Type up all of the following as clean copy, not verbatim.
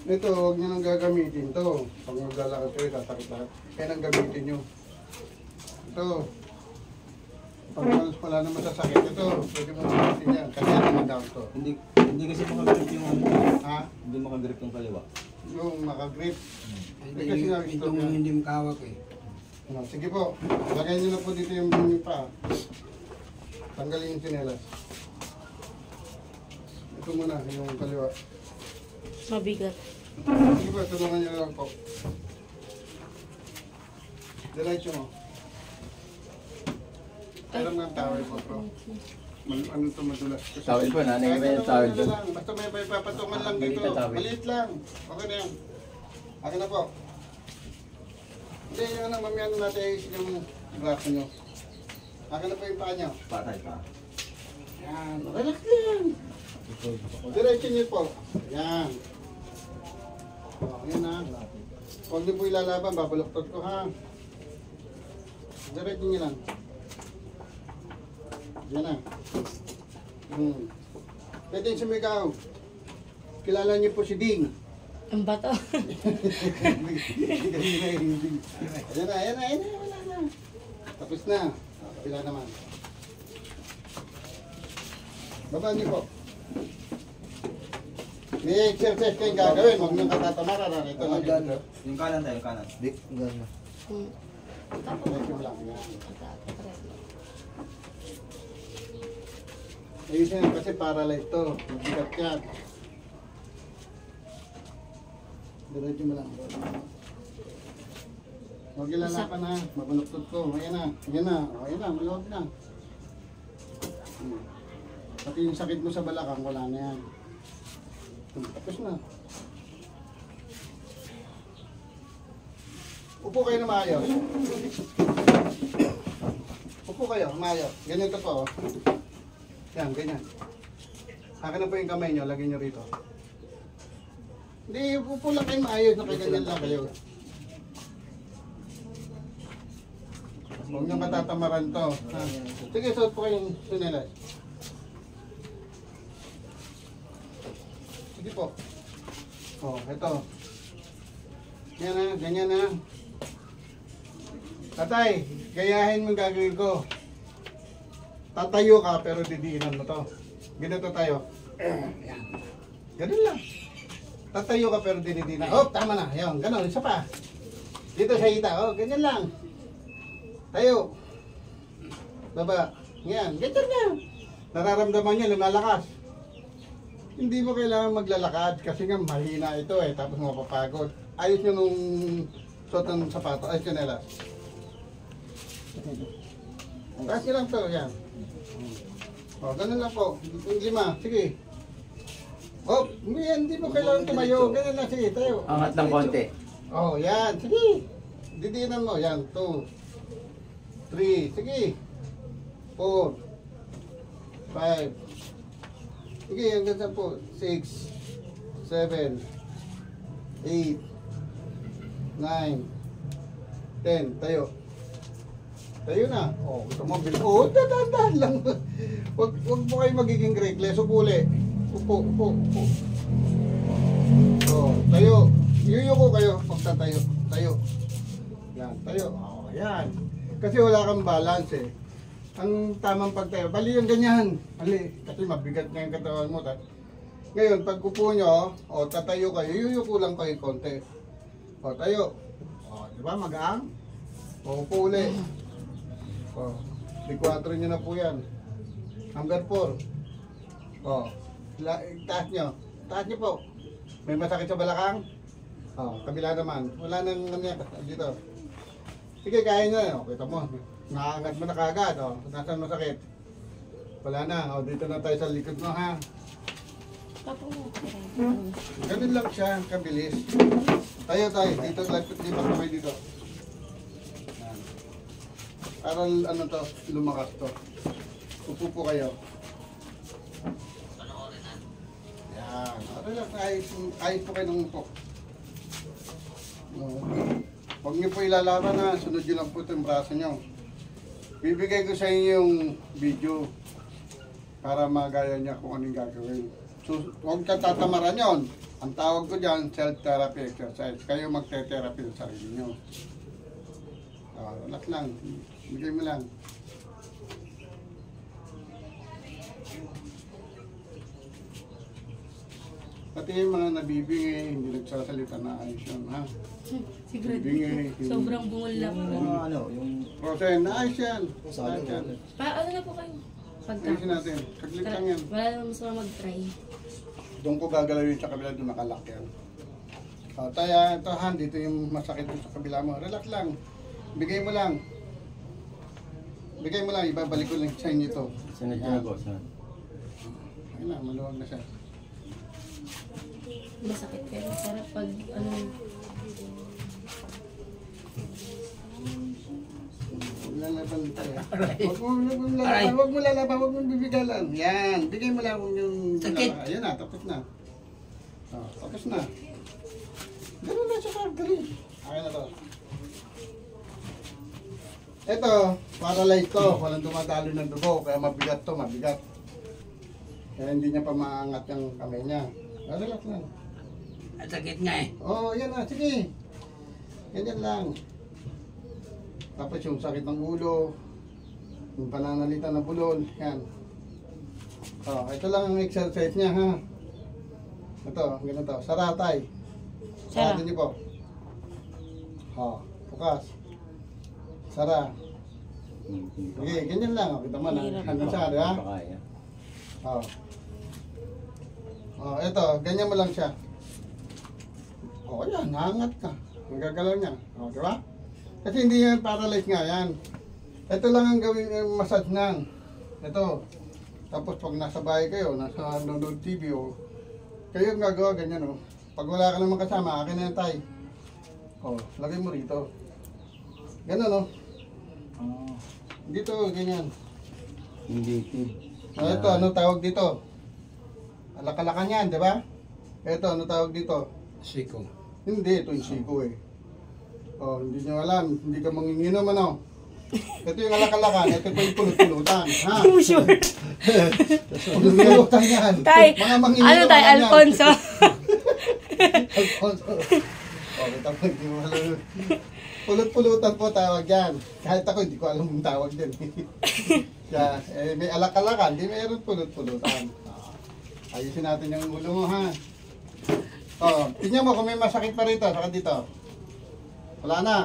Ito, huwag nyo nang gagamitin to. Pag maglalakad kayo, sasakit lahat. Kaya nang gamitin nyo. Ito. Pag wala naman sasakit, ito. Pwede mo gamitin yan. Kasi naman daw ito. Hindi kasi makagrip yung ano. Ha? Hindi makagrip yung kaliwa. Yung makagrip. Hindi ito hindi makawak eh. Sige po. Lagay nyo na po dito yung pa. Tanggalin yung sinelas. Ito muna, yung kaliwa. Mabigat. Sige po, tulungan nyo lang po. Diretso mo. Alam ng towel po, bro. Anong ito madulas? Towel po, nanay ba yung towel doon? Basta may papatungan lang dito. Maliit na towel. Maliit lang. Okay na yan. Akin na po. Hindi, ano, mamaya na natin ayusin yung braso nyo. Akin na po yung paa nyo. Patay pa. Yan, relax lang. Diretso nyo po. Yan. Yan na. Huwag niyo po ilalaban, babaluktot ko ha. Diretso nyo lang. Yan na. Pwede yung sumigaw. Kilala niyo po si Ding. Ang bato. Ayan na, wala na. Tapos na. Kapila naman. Baba niyo po. May exercise kayong gagawin. Huwag niyong katatamara na. Ito lang yun. Yung kanan tayo, yung kanan. Di, gano'n. Diretso lang. Yan. Ayusin yan kasi paralyzed to. Mabigat yan. Diretso mo lang. Huwag ilalapan ha. Mabaluktot ko. Ayan na. Ayan na. Ayan na. Maluwag na. Pati yung sakit mo sa balakang, wala na yan. Tapos na. Upo kayo na maayos. Upo kayo, maayos. Ganito po. Yan, ganyan. Akin na po yung kamay nyo, lagyan nyo rito. Hindi, upo lang kayo maayos, nakaganyan lang kayo. Huwag nyo katatamaran to. Ha? Sige, suot po kayong sinelas. Sige po. Oh, ito. Yan na, ganyan na. Tatay, gayahin mo yung gagawin ko. Tatayo ka pero didiinan mo to. Ganito tayo. Yan. Ganun lang. Tatayo ka pero dinidinan. Oh, tama na. Yan, ganun. Isa pa. Dito sa hita. Oh, ganyan lang. Tayo. Baba. Yan. Ganyan lang. Nararamdaman niya, lumalakas. Hindi mo kailangan maglalakad kasi nga mahina ito eh. Tapos mapapagod. Ayos nyo nung suot ng sapato. Ayos nyo nila. Taas nyo lang to. Yan. O, ganun lang po. 5. Sige. Oh, hindi mo kailangan tumayo. Ganun lang. Sige, tayo. Angat ng konti. Oh, yan. Sige. Didiinan mo. Yan. 2, 3. Sige. 4, 5. Sige, hanggang 10. 6, 7, 8, 9, 10. Tayo. Tayo na. Oh, gusto mo bil. Oh, dahan-dahan lang. Wag mo kayo magiging reckless. Upo uli. Upo. Oh, tayo. Yuyuko kayo pag tatayo. Tayo. Yan, tayo. Oh, yan. Kasi wala kang balance eh. Ang tamang pagtayo. Bali yung ganyan. Bali. Kasi mabigat na yung katawan mo. Ngayon, pag upo nyo, o tatayo kayo, yuyuko lang kayo konti. O, tayo. O, di ba? Magaang. O, upo uli. O, di 4 nyo na po yan. Hanggang 4. O, taas nyo. Taas nyo po. May masakit sa balakang? O, kabila naman. Wala nang nangyari dito. Sige, kaya nyo. O, kita mo. Nakaangat mo na kagad. O, nasaan masakit? Wala na. O, dito na tayo sa likod mo ha. Ganun lang siya, kabilis. Tayo. Dito, lipat mo kayo dito. Yan. Para ano to, lumakas to. Upo po kayo. Yan. Relax, ayos po kayo ng upo. Huwag niyo po ilalaban na, sunod nyo lang po itong braso nyo. Bibigay ko sa inyo yung video para magaya niya kung anong gagawin. Huwag ka tatamaran yon. Ang tawag ko dyan, self-therapy exercise. Kayo magte-therapy sa sarili nyo. Relax lang. Bigay mo lang. Pati yung mga nabibingay, hindi nagsasalita na ayos yun, ha? Sigurado. Bibingay. Sobrang bungol lang. Yung Rosen, ayos yan. Salo. Ayos yan. Ano na po kayo? Ayusin natin. Saglit lang yan. Wala naman masama mag-try. Doon ko gagalawin sa kabila, doon nakalak yan. Taya, ito han, dito yung masakit doon sa kabila mo. Relax lang. Bigay mo lang. Bigay mo lang, ibabalik ko lang sa inyo ito. Sunod ko na boss. Ayun na, maluwag na siya. Masakit pero sarap pag ano. Lalaban tayo. Huwag mo lalaban, huwag mo bibigalan. Yan, bigay mo lang yung... Sakit. Ayan na, tapos na. Tapos na. Ganun na siya, sir, galing. Akin na to. Ito, paralyzed to. Walang dumadalo ng dugo, kaya mabigat to, mabigat. Kaya hindi niya pa maangat yung kamay niya. Relax lang. At sakit nga eh. Yan na, sige. Ganyan lang. Tapos yung sakit ng ulo, yung pananalita ng bulol, yan. Ito lang ang exercise niya, ha. Ito, ganito. Saratay. Sara. Sarado niyo po. Bukas. Sara. Sige, ganyan lang. Kita mo na. Hirap. Hanggang sa, di ba? Pakaya. Ito, ganyan mo lang siya. Yan, naangat ka. Ang gagalaw niya. Di ba? Kasi hindi yan paralyzed nga yan. Ito lang ang gawin yung massage niyan. Ito. Tapos pag nasa bahay kayo, nasa nanonood TV kayo ang gagawa ganyan Pag wala ka naman kasama, akin na yan tay. Lagay mo rito. Ganun Dito, ganyan. Hindi. Ito, ano tawag dito? Alakalakan yan, di ba? Ito, ano tawag dito? Siko. Hindi, ito yung siko hindi nyo alam, hindi ka manginginom Ito yung alakalakan, ito pa yung pulot-pulutan, ha? I'm sure. Pulot-pulutan yan. Tay, Mga manginginom ano tayo, yan. Alfonso? Alfonso. Kita mo, hindi mo alam. Pulot-pulutan po tawag yan. Kahit ako, hindi ko alam yung tawag din. Kaya, may alakalakan, hindi mayroon pulot-pulutan. Ayusin natin yung ulo mo, ha? Tingnan mo kung may masakit pa rito, saka dito. Wala na.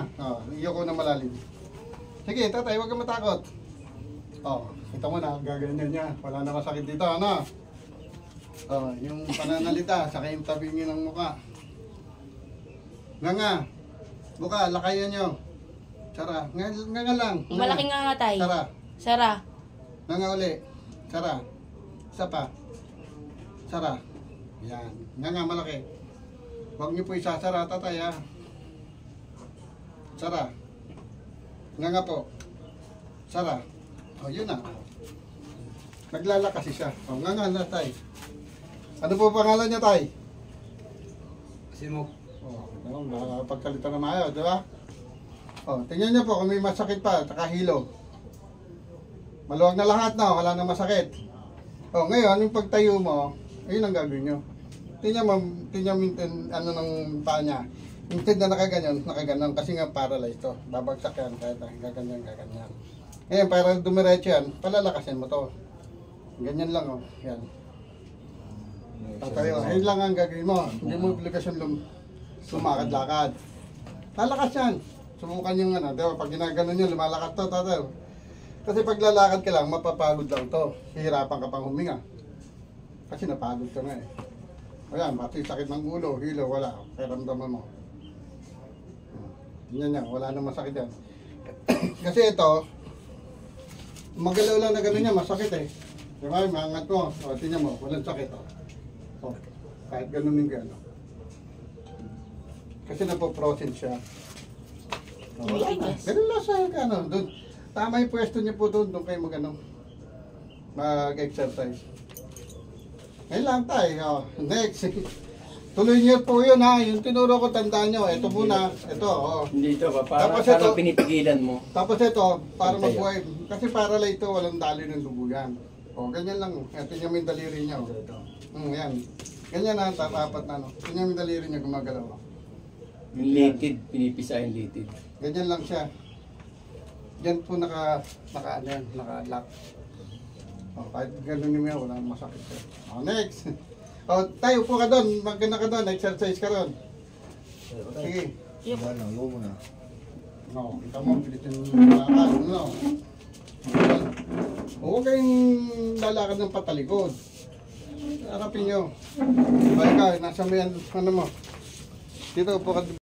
Iyo ko na malalim. Sige, tatay, huwag kang matakot. Kita mo na, gaganyan niya. Wala na masakit dito, ano? Yung pananalita, saka yung tabingin ng muka. Nga. Buka, lakayan nyo. Sara. Nga lang. Malaking nga nga tay. Sara. Sara. Nga uli. Sara. Isa pa. Sara. Yan. Nga malaki. Huwag niyo po isasara, tatay, ha. Sara. Nga po. Sara. Yun na. Naglala kasi siya. Nga na, tay. Ano po pangalan niya, tay? Simok. Nakapagsalita na mayo, di ba? Tingnan niyo po kung may masakit pa, takahilo. Maluwag na lahat na, wala nang masakit. Ngayon, yung pagtayo mo, ayun ang gagawin nyo. Tingnan mo ano ng paa niya. Instead na nakaganyan kasi nga paralyzed to. Babagsak yan kahit gaganyan. Ngayon, para dumiretso yan, palalakasin mo to. Ganyan lang, yan. Tatayo, ayun lang ang gagawin mo. Hindi mo obligasyon lumakad-lakad. Lalakas yan. Subukan yung di ba? Pag ginaganon nyo, lumalakad to, tatayo. Kasi pag lalakad ka lang, mapapagod lang to. Hihirapan ka pang huminga. Kasi napagod ka nga Ayan, pati sakit ng ulo, hilo, wala. Paramdaman mo. Tingnan niya, wala nang masakit yan. Kasi ito, magalaw lang na gano'n niya, masakit Diba, maangat mo. Tingnan mo, walang sakit kahit gano'n yung gano'n. Kasi napoprosin siya. Wala na. Ganun lang sa doon. Tama yung pwesto niya po doon kayo mag-exercise. Ngayon lang tayo. Next. Tuloy niyo po yun ha. Yung tinuro ko, tandaan nyo. Ito muna. Ito. Hindi ito ba? Para Tapos ito, pinipigilan mo. Tapos ito, para mabuhay. Kasi para lang ito, walang dali ng dugo yan. Ganyan lang. Ito yung may daliri niya. Yan. Ganyan na, apat na, no? Ganyan yung daliri niya gumagalaw. Yung litid, pinipisa yung litid. Ganyan lang siya. Yan po naka-lock. Oh, kahit ganun yung wala nang masakit siya. Oh, next. Oh, tayo po ka doon. Maganda ka doon. Exercise ka doon. Sige. Yung muna. No, kita mo, pilit yung lakad. No. Huwag kayong lalakad ng patalikod. Harapin nyo. Balik ka, nasa may ano mo. Dito po ka.